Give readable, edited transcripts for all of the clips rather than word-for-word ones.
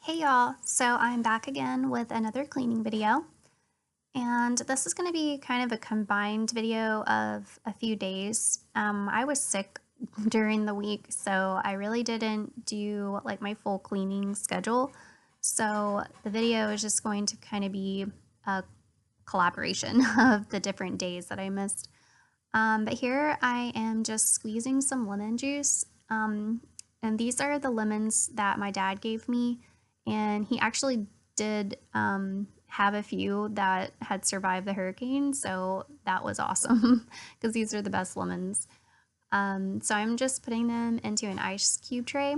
Hey y'all, so I'm back again with another cleaning video, and this is going to be kind of a combined video of a few days. I was sick during the week, so I really didn't do like my full cleaning schedule. So the video is just going to kind of be a collaboration of the different days that I missed. But here I am just squeezing some lemon juice. And these are the lemons that my dad gave me. And he actually did have a few that had survived the hurricane. So that was awesome because these are the best lemons. So I'm just putting them into an ice cube tray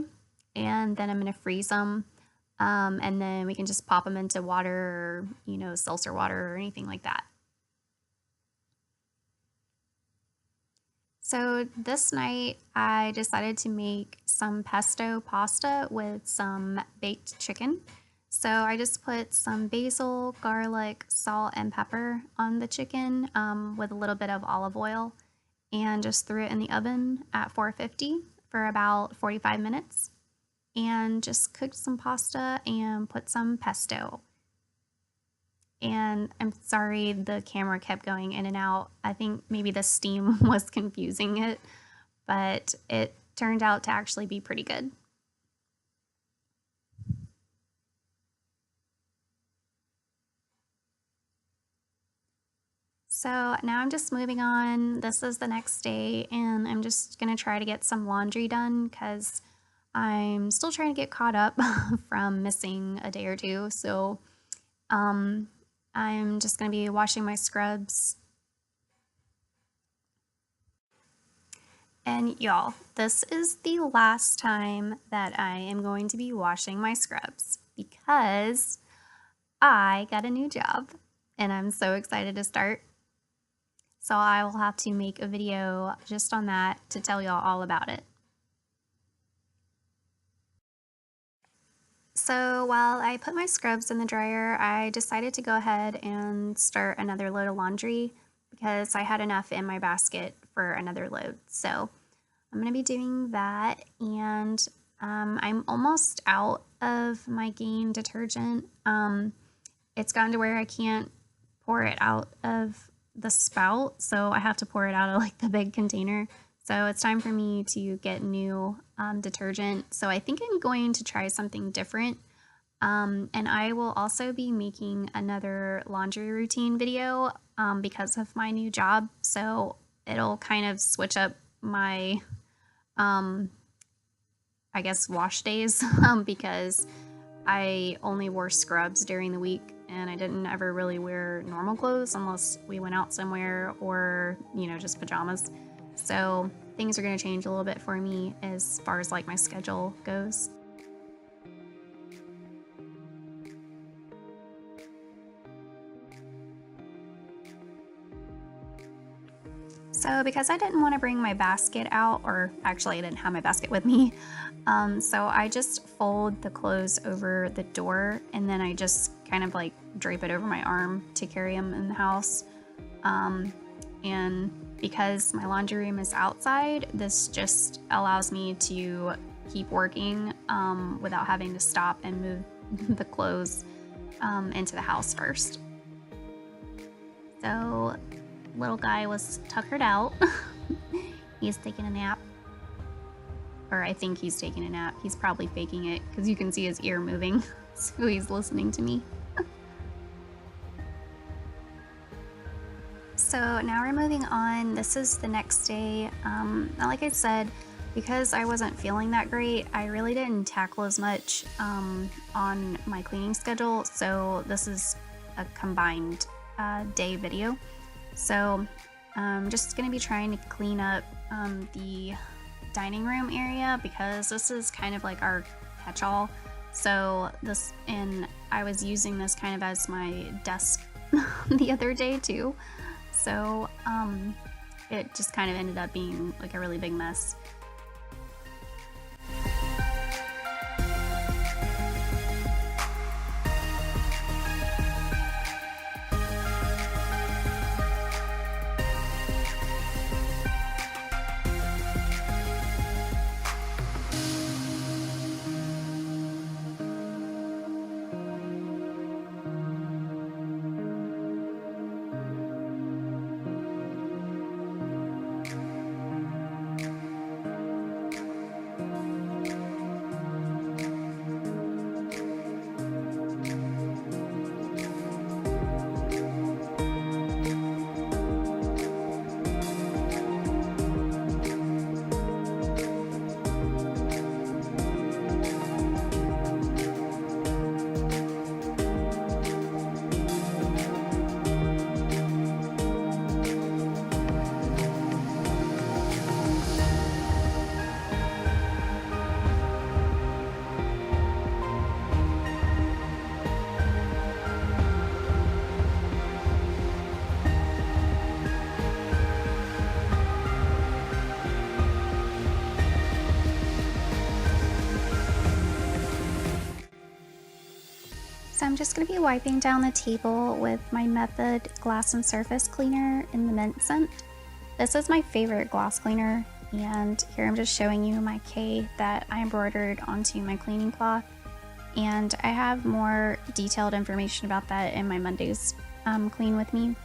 and then I'm going to freeze them. And then we can just pop them into water or, seltzer water or anything like that. So this night I decided to make some pesto pasta with some baked chicken. So I just put some basil, garlic, salt, and pepper on the chicken with a little bit of olive oil and just threw it in the oven at 450 for about 45 minutes and just cooked some pasta and put some pesto. And I'm sorry the camera kept going in and out. I think maybe the steam was confusing it, but it turned out to actually be pretty good. So now I'm just moving on. This is the next day, and I'm just gonna try to get some laundry done because I'm still trying to get caught up from missing a day or two. So I'm just going to be washing my scrubs. And y'all, this is the last time that I am going to be washing my scrubs because I got a new job and I'm so excited to start. So I will have to make a video just on that to tell y'all all about it. So while I put my scrubs in the dryer, I decided to go ahead and start another load of laundry because I had enough in my basket for another load. So I'm going to be doing that, and I'm almost out of my Gain detergent. It's gotten to where I can't pour it out of the spout, so I have to pour it out of like the big container. So it's time for me to get new detergent. So I think I'm going to try something different. And I will also be making another laundry routine video because of my new job. So it'll kind of switch up my, I guess, wash days because I only wore scrubs during the week and I didn't ever really wear normal clothes unless we went out somewhere or, just pajamas. So things are going to change a little bit for me as far as like my schedule goes. So because I didn't want to bring my basket out, or actually I didn't have my basket with me, so I just fold the clothes over the door and then I just kind of like drape it over my arm to carry them in the house. And because my laundry room is outside, this just allows me to keep working without having to stop and move the clothes into the house first. So little guy was tuckered out. He's taking a nap. Or I think he's taking a nap. He's probably faking it because you can see his ear moving. So he's listening to me. So now we're moving on. This is the next day. Like I said, because I wasn't feeling that great, I really didn't tackle as much on my cleaning schedule. So this is a combined day video. So I'm just going to be trying to clean up the dining room area because this is kind of like our catch-all. So and I was using this kind of as my desk the other day too. So it just kind of ended up being like a really big mess. So I'm just going to be wiping down the table with my Method Glass and Surface Cleaner in the mint scent. This is my favorite gloss cleaner, and here I'm just showing you my K that I embroidered onto my cleaning cloth. And I have more detailed information about that in my Mondays Clean With Me.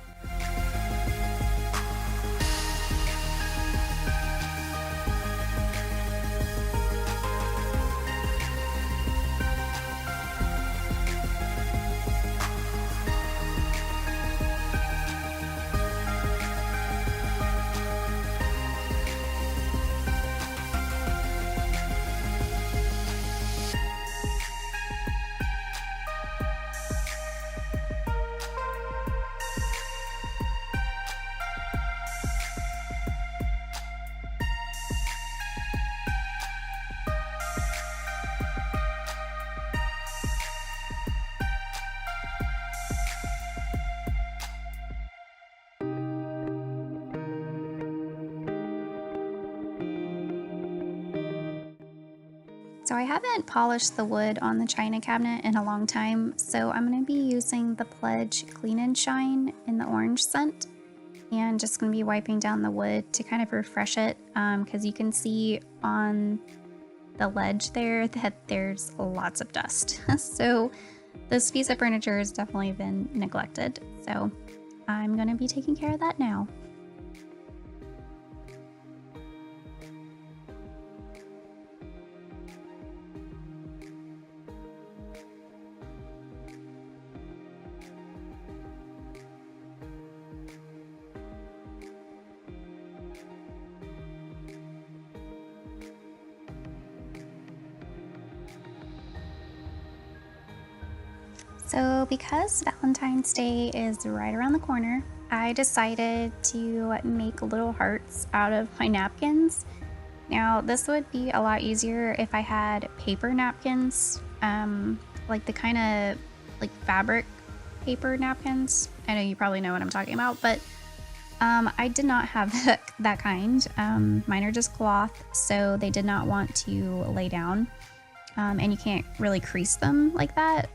So I haven't polished the wood on the china cabinet in a long time, so I'm going to be using the Pledge Clean and Shine in the orange scent, and just going to be wiping down the wood to kind of refresh it, because you can see on the ledge there that there's lots of dust. So this piece of furniture has definitely been neglected, so I'm going to be taking care of that now. So because Valentine's Day is right around the corner, I decided to make little hearts out of my napkins. Now, this would be a lot easier if I had paper napkins, like the kind of like fabric paper napkins. I know you probably know what I'm talking about, but I did not have that kind. Mine are just cloth, so they did not want to lay down, and you can't really crease them like that.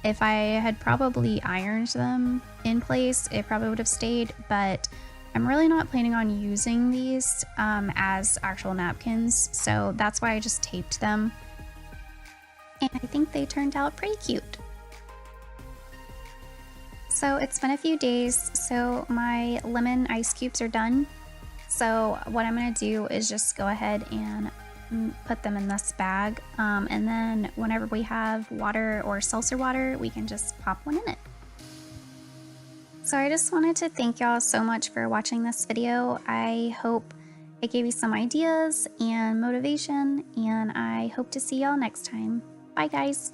If I had probably ironed them in place, it probably would have stayed, but I'm really not planning on using these as actual napkins, so that's why I just taped them. And I think they turned out pretty cute. So it's been a few days, so my lemon ice cubes are done. So what I'm gonna do is just go ahead and put them in this bag, and then whenever we have water or seltzer water, we can just pop one in it. So I just wanted to thank y'all so much for watching this video. I hope it gave you some ideas and motivation, and I hope to see y'all next time. Bye guys!